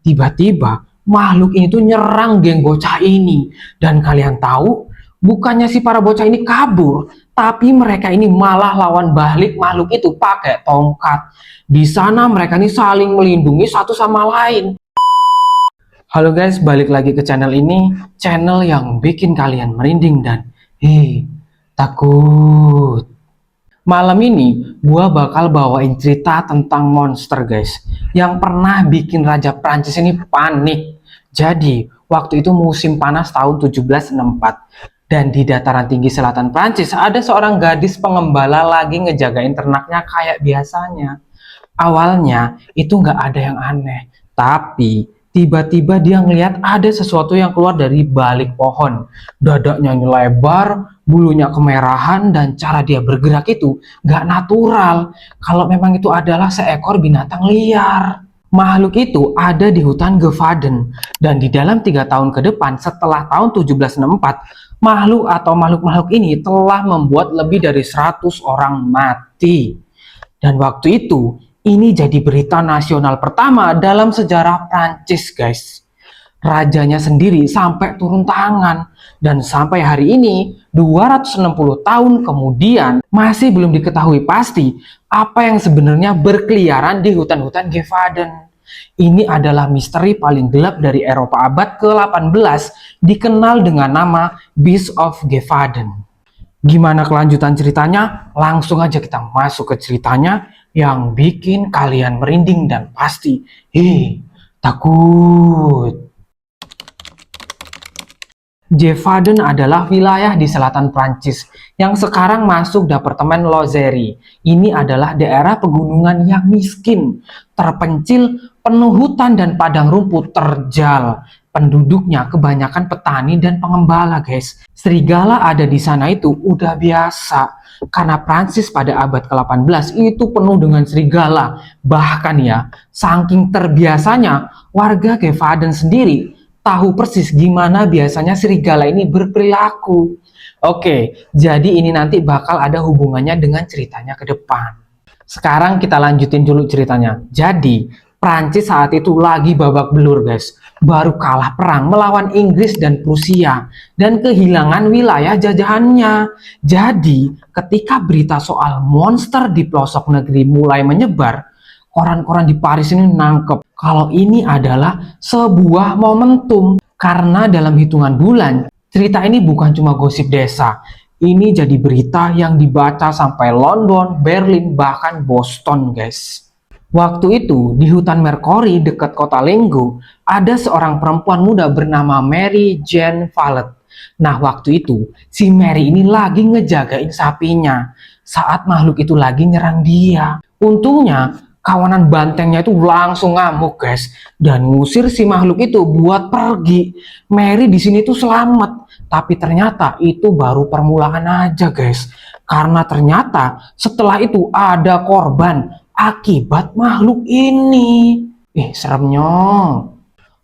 Tiba-tiba makhluk ini tuh nyerang geng bocah ini. Dan kalian tahu, bukannya si para bocah ini kabur, tapi mereka ini malah lawan balik makhluk itu pakai tongkat. Di sana mereka ini saling melindungi satu sama lain. Halo guys, balik lagi ke channel ini, channel yang bikin kalian merinding dan takut. Malam ini gua bakal bawain cerita tentang monster guys, yang pernah bikin Raja Prancis ini panik. Jadi, waktu itu musim panas tahun 1764 dan di dataran tinggi selatan Prancis ada seorang gadis pengembala lagi ngejagain ternaknya kayak biasanya. Awalnya itu nggak ada yang aneh, tapi tiba-tiba dia ngelihat ada sesuatu yang keluar dari balik pohon. Dadanya lebar, bulunya kemerahan, dan cara dia bergerak itu nggak natural. Kalau memang itu adalah seekor binatang liar. Makhluk itu ada di hutan Gevaden, dan di dalam 3 tahun ke depan setelah tahun 1764, makhluk ini telah membuat lebih dari 100 orang mati. Dan waktu itu, ini jadi berita nasional pertama dalam sejarah Prancis, guys. Rajanya sendiri sampai turun tangan. Dan sampai hari ini, 260 tahun kemudian, masih belum diketahui pasti apa yang sebenarnya berkeliaran di hutan-hutan Gevaden. Ini adalah misteri paling gelap dari Eropa abad ke-18, dikenal dengan nama Beast of Gevaden. Gimana kelanjutan ceritanya? Langsung aja kita masuk ke ceritanya yang bikin kalian merinding dan pasti takut. Gevaden adalah wilayah di selatan Prancis yang sekarang masuk departemen Lozère. Ini adalah daerah pegunungan yang miskin, terpencil, penuh hutan dan padang rumput terjal. Penduduknya kebanyakan petani dan pengembala, guys. Serigala ada di sana itu udah biasa. Karena Prancis pada abad ke-18 itu penuh dengan serigala. Bahkan ya, saking terbiasanya, warga Gevaden sendiri tahu persis gimana biasanya serigala ini berperilaku. Oke, jadi ini nanti bakal ada hubungannya dengan ceritanya ke depan. Sekarang kita lanjutin dulu ceritanya. Jadi, Prancis saat itu lagi babak belur, guys. Baru kalah perang melawan Inggris dan Prusia dan kehilangan wilayah jajahannya. Jadi, ketika berita soal monster di pelosok negeri mulai menyebar, koran-koran di Paris ini nangkep kalau ini adalah sebuah momentum. Karena dalam hitungan bulan, cerita ini bukan cuma gosip desa. Ini jadi berita yang dibaca sampai London, Berlin, bahkan Boston, guys. Waktu itu, di hutan Mercury dekat kota Lengo, ada seorang perempuan muda bernama Mary Jane Vallet. Nah, waktu itu, si Mary ini lagi ngejagain sapinya saat makhluk itu lagi nyerang dia. Untungnya, kawanan bantengnya itu langsung ngamuk, guys, dan ngusir si makhluk itu buat pergi. Mary di sini tuh selamat, tapi ternyata itu baru permulaan aja, guys. Karena ternyata setelah itu ada korban akibat makhluk ini. Seremnya.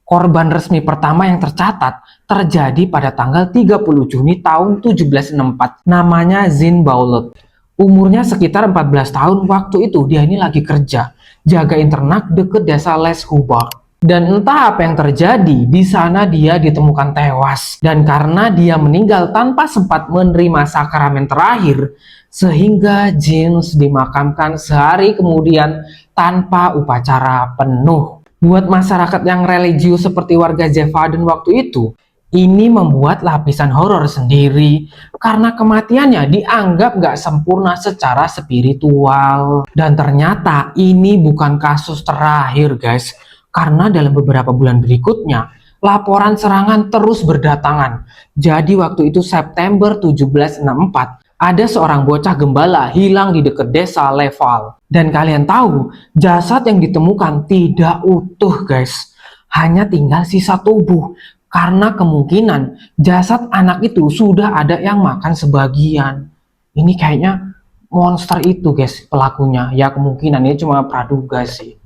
Korban resmi pertama yang tercatat terjadi pada tanggal 30 Juni tahun 1764. Namanya Jean Boulet. Umurnya sekitar 14 tahun. Waktu itu dia ini lagi kerja, jagain ternak deket desa Les Hubert. Dan entah apa yang terjadi, di sana dia ditemukan tewas. Dan karena dia meninggal tanpa sempat menerima sakramen terakhir, sehingga Jeans dimakamkan sehari kemudian tanpa upacara penuh. Buat masyarakat yang religius seperti warga Gevaden waktu itu, ini membuat lapisan horor sendiri karena kematiannya dianggap gak sempurna secara spiritual. Dan ternyata ini bukan kasus terakhir, guys, karena dalam beberapa bulan berikutnya laporan serangan terus berdatangan. Jadi waktu itu September 1764 ada seorang bocah gembala hilang di dekat desa Leval. Dan kalian tahu, jasad yang ditemukan tidak utuh, guys. Hanya tinggal sisa tubuh. Karena kemungkinan jasad anak itu sudah ada yang makan sebagian. Ini kayaknya monster itu, guys, pelakunya. Ya kemungkinan ini cuma praduga sih.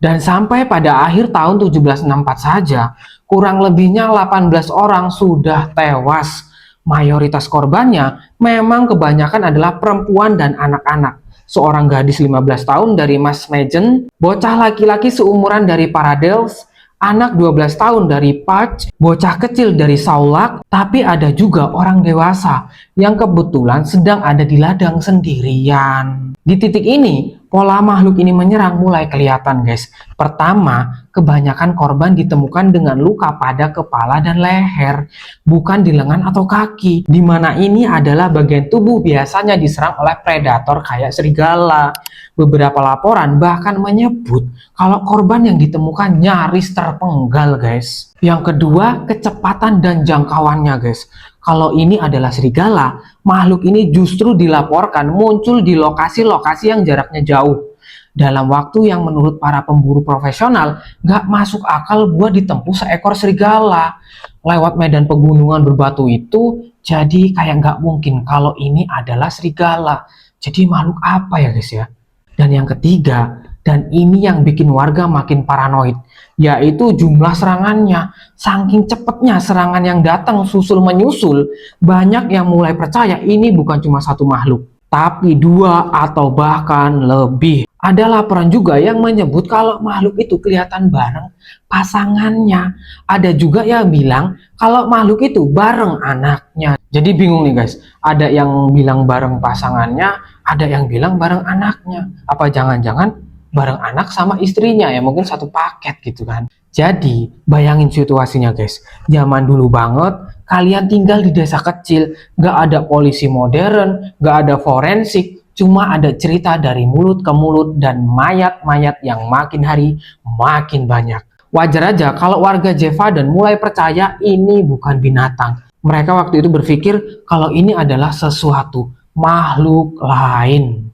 Dan sampai pada akhir tahun 1764 saja, kurang lebihnya 18 orang sudah tewas. Mayoritas korbannya memang kebanyakan adalah perempuan dan anak-anak. Seorang gadis 15 tahun dari Maasmegen, bocah laki-laki seumuran dari Paradels, anak 12 tahun dari Patch, bocah kecil dari Saulak, tapi ada juga orang dewasa yang kebetulan sedang ada di ladang sendirian. Di titik ini, pola makhluk ini menyerang mulai kelihatan, guys. Pertama, kebanyakan korban ditemukan dengan luka pada kepala dan leher, bukan di lengan atau kaki, di mana ini adalah bagian tubuh biasanya diserang oleh predator kayak serigala. Beberapa laporan bahkan menyebut kalau korban yang ditemukan nyaris terpenggal, guys. Yang kedua, kecepatan dan jangkauannya, guys. Kalau ini adalah serigala, makhluk ini justru dilaporkan muncul di lokasi-lokasi yang jaraknya jauh dalam waktu yang menurut para pemburu profesional nggak masuk akal buat ditempuh seekor serigala. Lewat medan pegunungan berbatu itu, jadi kayak nggak mungkin kalau ini adalah serigala. Jadi makhluk apa ya, guys ya? Dan yang ketiga, dan ini yang bikin warga makin paranoid, yaitu jumlah serangannya. Saking cepatnya serangan yang datang susul menyusul, banyak yang mulai percaya ini bukan cuma satu makhluk, tapi dua atau bahkan lebih. Ada laporan juga yang menyebut kalau makhluk itu kelihatan bareng pasangannya. Ada juga yang bilang kalau makhluk itu bareng anaknya. Jadi bingung nih, guys. Ada yang bilang bareng pasangannya, ada yang bilang bareng anaknya. Apa jangan-jangan bareng anak sama istrinya ya, mungkin satu paket gitu kan. Jadi bayangin situasinya, guys. Zaman dulu banget, kalian tinggal di desa kecil, gak ada polisi modern, gak ada forensik, cuma ada cerita dari mulut ke mulut dan mayat-mayat yang makin hari makin banyak. Wajar aja kalau warga Jevaden mulai percaya ini bukan binatang. Mereka waktu itu berpikir kalau ini adalah sesuatu makhluk lain.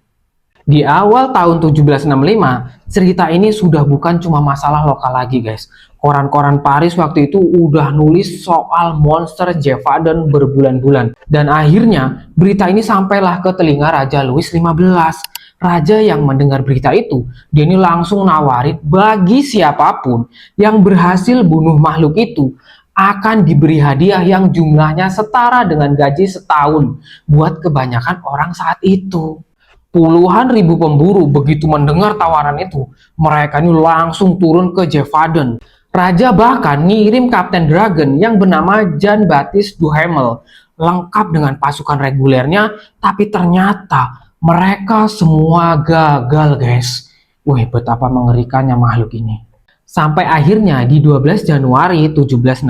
Di awal tahun 1765, cerita ini sudah bukan cuma masalah lokal lagi, guys. Koran-koran Paris waktu itu udah nulis soal monster Jevaden berbulan-bulan. Dan akhirnya, berita ini sampailah ke telinga Raja Louis XV. Raja yang mendengar berita itu, dia ini langsung nawarin bagi siapapun yang berhasil bunuh makhluk itu, akan diberi hadiah yang jumlahnya setara dengan gaji setahun buat kebanyakan orang saat itu. Puluhan ribu pemburu begitu mendengar tawaran itu, mereka ini langsung turun ke Jevaden. Raja bahkan ngirim Kapten Dragon yang bernama Jean-Baptiste Duhamel, lengkap dengan pasukan regulernya, tapi ternyata mereka semua gagal, guys. Wih, betapa mengerikannya makhluk ini. Sampai akhirnya di 12 Januari 1765,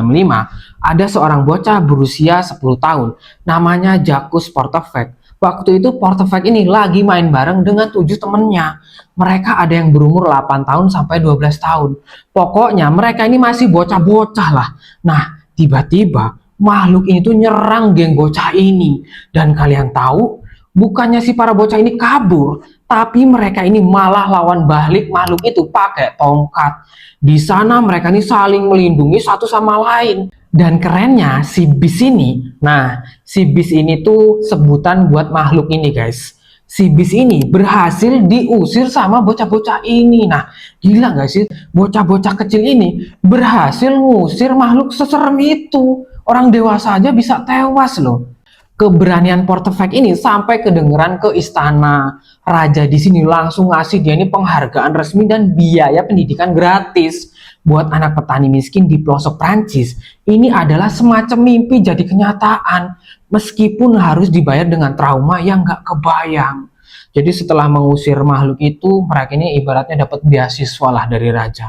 ada seorang bocah berusia 10 tahun, namanya Jacques Portefaix. Waktu itu Portefaix ini lagi main bareng dengan 7 temennya. Mereka ada yang berumur 8 tahun sampai 12 tahun. Pokoknya mereka ini masih bocah-bocah lah. Nah, tiba-tiba makhluk ini tuh nyerang geng bocah ini. Dan kalian tahu, bukannya si para bocah ini kabur, tapi mereka ini malah lawan balik makhluk itu pakai tongkat. Di sana mereka ini saling melindungi satu sama lain. Dan kerennya si bis ini, nah si bis ini tuh sebutan buat makhluk ini, guys. Si bis ini berhasil diusir sama bocah-bocah ini. Nah, gila gak sih, bocah-bocah kecil ini berhasil ngusir makhluk seserem itu. Orang dewasa aja bisa tewas loh. Keberanian Portefaix ini sampai kedengeran ke istana. Raja di sini langsung ngasih dia ini penghargaan resmi dan biaya pendidikan gratis. Buat anak petani miskin di pelosok Prancis, ini adalah semacam mimpi jadi kenyataan, meskipun harus dibayar dengan trauma yang gak kebayang. Jadi setelah mengusir makhluk itu, mereka ini ibaratnya dapat beasiswa lah dari raja.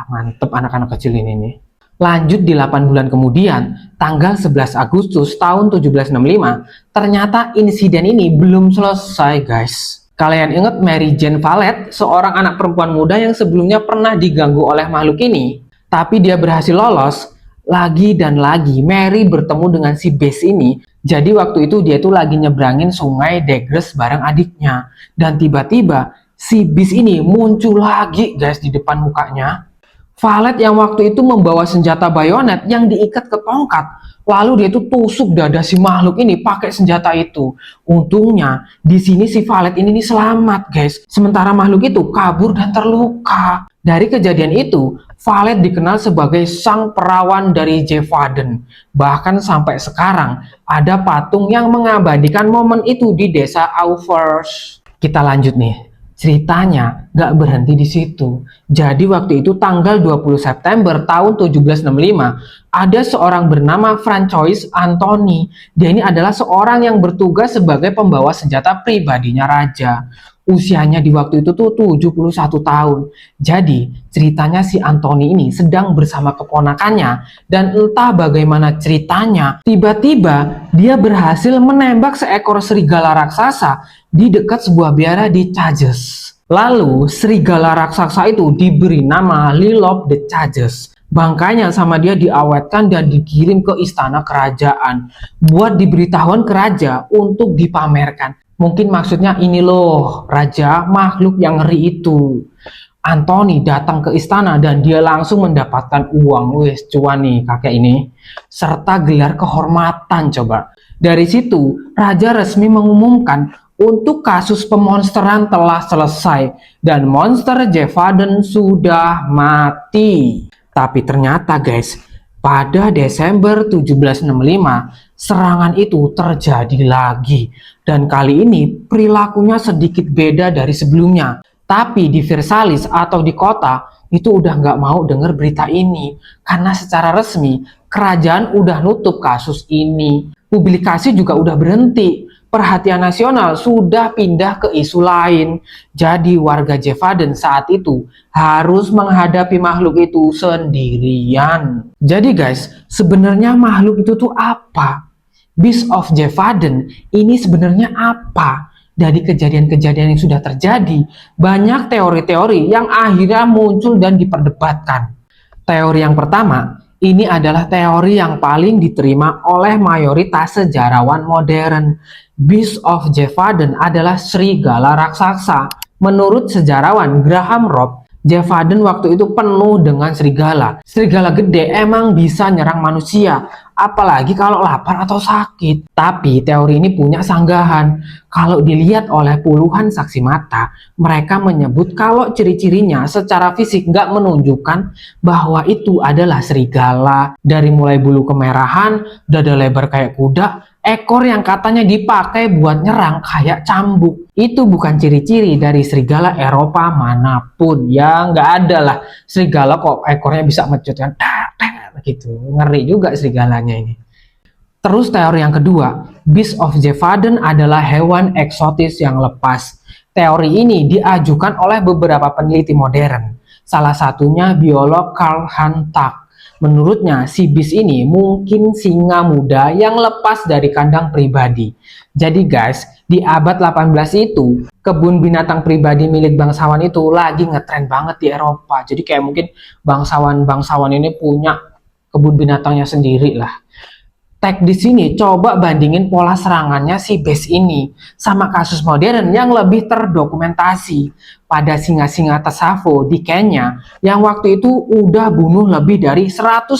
Mantep anak-anak kecil ini nih. Lanjut di 8 bulan kemudian, tanggal 11 Agustus tahun 1765, ternyata insiden ini belum selesai, guys. Kalian ingat Mary Jane Valette, seorang anak perempuan muda yang sebelumnya pernah diganggu oleh makhluk ini, tapi dia berhasil lolos. Lagi dan lagi Mary bertemu dengan si Bess ini. Jadi waktu itu dia tuh lagi nyebrangin sungai Degres bareng adiknya, dan tiba-tiba si Bess ini muncul lagi, guys, di depan mukanya. Valette yang waktu itu membawa senjata bayonet yang diikat ke tongkat, lalu dia itu tusuk dada si makhluk ini pakai senjata itu. Untungnya di sini si Valette ini selamat, guys. Sementara makhluk itu kabur dan terluka. Dari kejadian itu, Valette dikenal sebagai sang perawan dari Jevaden. Bahkan sampai sekarang ada patung yang mengabadikan momen itu di desa Auvers. Kita lanjut nih. Ceritanya nggak berhenti di situ. Jadi waktu itu tanggal 20 September tahun 1765, ada seorang bernama Francois Anthony. Dia ini adalah seorang yang bertugas sebagai pembawa senjata pribadinya raja. Usianya di waktu itu tuh 71 tahun. Jadi ceritanya si Anthony ini sedang bersama keponakannya, dan entah bagaimana ceritanya, tiba-tiba dia berhasil menembak seekor serigala raksasa di dekat sebuah biara di Cages. Lalu serigala raksasa itu diberi nama Lilop the Cages. Bangkainya sama dia diawetkan dan dikirim ke istana kerajaan buat diberitahuan ke raja untuk dipamerkan. Mungkin maksudnya ini loh, raja, makhluk yang ngeri itu. Anthony datang ke istana dan dia langsung mendapatkan uang, wes cuan nih kakek ini, serta gelar kehormatan coba. Dari situ, raja resmi mengumumkan untuk kasus pemonsteran telah selesai dan monster Jevaden sudah mati. Tapi ternyata guys, pada Desember 1765, serangan itu terjadi lagi. Dan kali ini perilakunya sedikit beda dari sebelumnya. Tapi di Versailles atau di kota, itu udah nggak mau dengar berita ini. Karena secara resmi, kerajaan udah nutup kasus ini. Publikasi juga udah berhenti. Perhatian nasional sudah pindah ke isu lain. Jadi warga Jevaden saat itu harus menghadapi makhluk itu sendirian. Jadi guys, sebenarnya makhluk itu tuh apa? Beast of Jevaden ini sebenarnya apa? Dari kejadian-kejadian yang sudah terjadi, banyak teori-teori yang akhirnya muncul dan diperdebatkan. Teori yang pertama, ini adalah teori yang paling diterima oleh mayoritas sejarawan modern. Beast of Jevaden adalah serigala raksasa. Menurut sejarawan Graham Robb, Jevaden waktu itu penuh dengan serigala. Serigala gede emang bisa nyerang manusia, apalagi kalau lapar atau sakit. Tapi teori ini punya sanggahan. Kalau dilihat oleh puluhan saksi mata, mereka menyebut kalau ciri-cirinya secara fisik nggak menunjukkan bahwa itu adalah serigala. Dari mulai bulu kemerahan, dada lebar kayak kuda, ekor yang katanya dipakai buat nyerang kayak cambuk. Itu bukan ciri-ciri dari serigala Eropa manapun. Ya nggak ada lah serigala kok ekornya bisa mecut kan, gitu. Ngeri juga serigalanya ini. Terus teori yang kedua, Beast of Jevaden adalah hewan eksotis yang lepas. Teori ini diajukan oleh beberapa peneliti modern. Salah satunya biolog Carl Hantak. Menurutnya, si beast ini mungkin singa muda yang lepas dari kandang pribadi. Jadi guys, di abad 18 itu, kebun binatang pribadi milik bangsawan itu lagi ngetren banget di Eropa. Jadi kayak mungkin bangsawan-bangsawan ini punya kebun binatangnya sendiri lah. Tag di sini coba bandingin pola serangannya si beast ini sama kasus modern yang lebih terdokumentasi pada singa-singa Tsavo di Kenya yang waktu itu udah bunuh lebih dari 130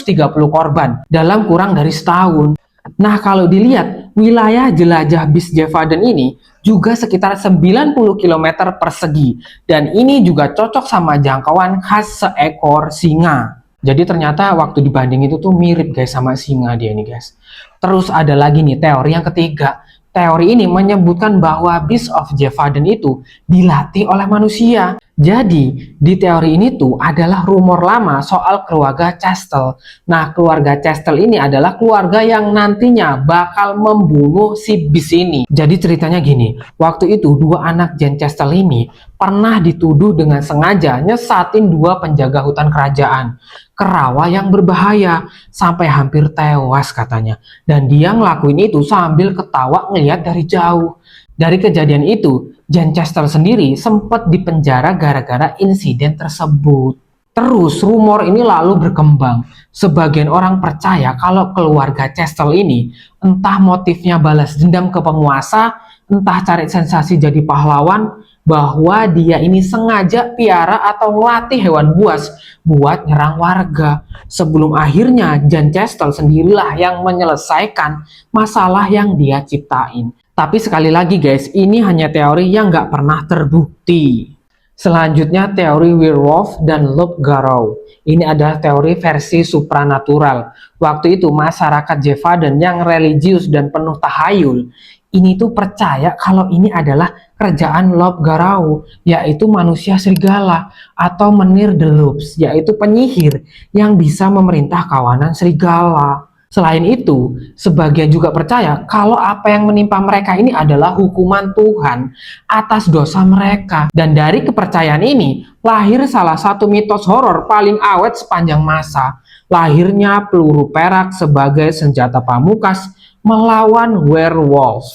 korban dalam kurang dari setahun. Nah, kalau dilihat wilayah jelajah Beast Jevaden ini juga sekitar 90 km persegi dan ini juga cocok sama jangkauan khas seekor singa. Jadi ternyata waktu dibanding itu tuh mirip guys sama singa dia nih guys. Terus ada lagi nih teori yang ketiga. Teori ini menyebutkan bahwa Beast of Jevaden itu dilatih oleh manusia. Jadi di teori ini tuh adalah rumor lama soal keluarga Chastel. Nah, keluarga Chastel ini adalah keluarga yang nantinya bakal membunuh si Beast ini. Jadi ceritanya gini, waktu itu dua anak Jane Chastel ini pernah dituduh dengan sengaja nyesatin dua penjaga hutan kerajaan ke rawa yang berbahaya sampai hampir tewas katanya. Dan dia ngelakuin itu sambil ketawa ngeliat dari jauh. Dari kejadian itu, Jane Chastel sendiri sempat dipenjara gara-gara insiden tersebut. Terus rumor ini lalu berkembang. Sebagian orang percaya kalau keluarga Chastel ini entah motifnya balas dendam ke penguasa, entah cari sensasi jadi pahlawan, bahwa dia ini sengaja piara atau ngelatih hewan buas buat nyerang warga. Sebelum akhirnya Jane Chastel sendirilah yang menyelesaikan masalah yang dia ciptain. Tapi sekali lagi guys, ini hanya teori yang nggak pernah terbukti. Selanjutnya teori werewolf dan loup-garou. Ini adalah teori versi supranatural. Waktu itu masyarakat Jevaden yang religius dan penuh tahayul ini tuh percaya kalau ini adalah kerjaan Lob Garau, yaitu manusia serigala, atau Menir the Loops, yaitu penyihir yang bisa memerintah kawanan serigala. Selain itu, sebagian juga percaya kalau apa yang menimpa mereka ini adalah hukuman Tuhan atas dosa mereka. Dan dari kepercayaan ini, lahir salah satu mitos horor paling awet sepanjang masa. Lahirnya peluru perak sebagai senjata pamungkas melawan werewolf.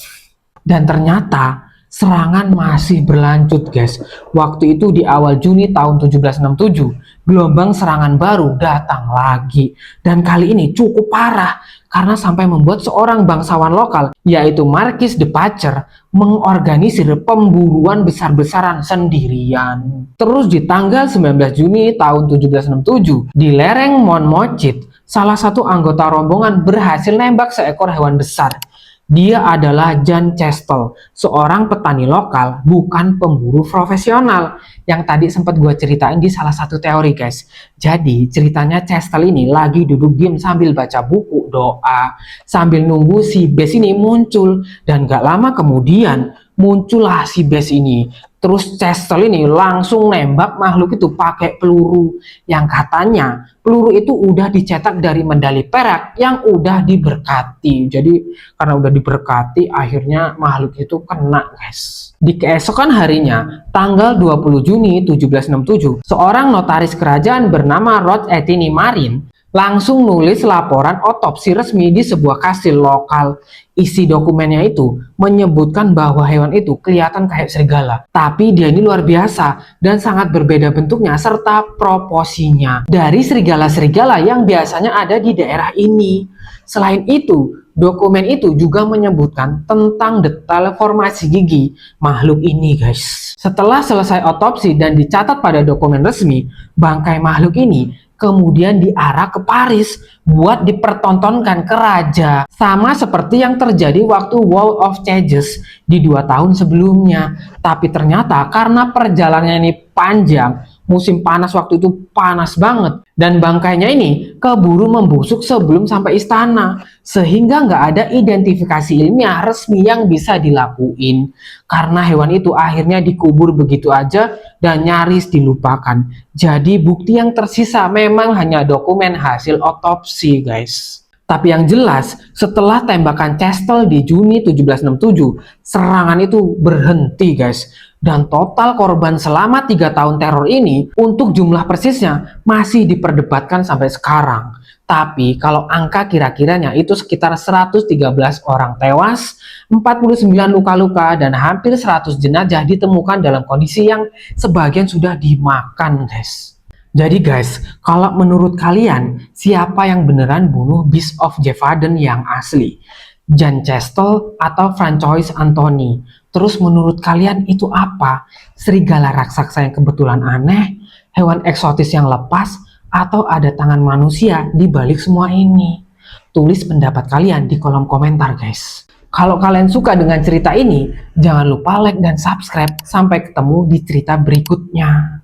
Dan ternyata serangan masih berlanjut, guys. Waktu itu di awal Juni tahun 1767, gelombang serangan baru datang lagi. Dan kali ini cukup parah karena sampai membuat seorang bangsawan lokal, yaitu Marquis de Pacher, mengorganisir pemburuan besar-besaran sendirian. Terus di tanggal 19 Juni tahun 1767, di lereng Monmouthit, salah satu anggota rombongan berhasil nembak seekor hewan besar. Dia adalah John Chastel, seorang petani lokal, bukan pemburu profesional. Yang tadi sempat gue ceritain di salah satu teori, guys. Jadi ceritanya Chastel ini lagi duduk diem sambil baca buku, doa, sambil nunggu si Bes ini muncul. Dan gak lama kemudian muncullah si Bes ini. Terus Chastel ini langsung nembak makhluk itu pakai peluru yang katanya peluru itu udah dicetak dari medali perak yang udah diberkati. Jadi karena udah diberkati akhirnya makhluk itu kena, guys. Di keesokan harinya, tanggal 20 Juni 1767, seorang notaris kerajaan bernama Rod Etini Marin langsung nulis laporan otopsi resmi di sebuah kastil lokal. Isi dokumennya itu menyebutkan bahwa hewan itu kelihatan kayak serigala, tapi dia ini luar biasa dan sangat berbeda bentuknya serta proporsinya dari serigala-serigala yang biasanya ada di daerah ini. Selain itu, dokumen itu juga menyebutkan tentang detail formasi gigi makhluk ini, guys. Setelah selesai otopsi dan dicatat pada dokumen resmi, bangkai makhluk ini kemudian diarah ke Paris buat dipertontonkan ke raja. Sama seperti yang terjadi waktu Wall of Changes di 2 tahun sebelumnya. Tapi ternyata karena perjalanannya ini panjang, musim panas waktu itu panas banget, dan bangkainya ini keburu membusuk sebelum sampai istana, sehingga nggak ada identifikasi ilmiah resmi yang bisa dilakuin. Karena hewan itu akhirnya dikubur begitu aja dan nyaris dilupakan. Jadi bukti yang tersisa memang hanya dokumen hasil otopsi, guys. Tapi yang jelas, setelah tembakan Chastel di Juni 1767, serangan itu berhenti, guys. Dan total korban selama 3 tahun teror ini, untuk jumlah persisnya masih diperdebatkan sampai sekarang. Tapi kalau angka kira-kiranya itu sekitar 113 orang tewas, 49 luka-luka, dan hampir 100 jenazah ditemukan dalam kondisi yang sebagian sudah dimakan, guys. Jadi guys, kalau menurut kalian, siapa yang beneran bunuh Beast of Jevaden yang asli? John Chastel atau Francois Anthony? Terus menurut kalian itu apa? Serigala raksasa yang kebetulan aneh? Hewan eksotis yang lepas? Atau ada tangan manusia di balik semua ini? Tulis pendapat kalian di kolom komentar, guys. Kalau kalian suka dengan cerita ini, jangan lupa like dan subscribe. Sampai ketemu di cerita berikutnya.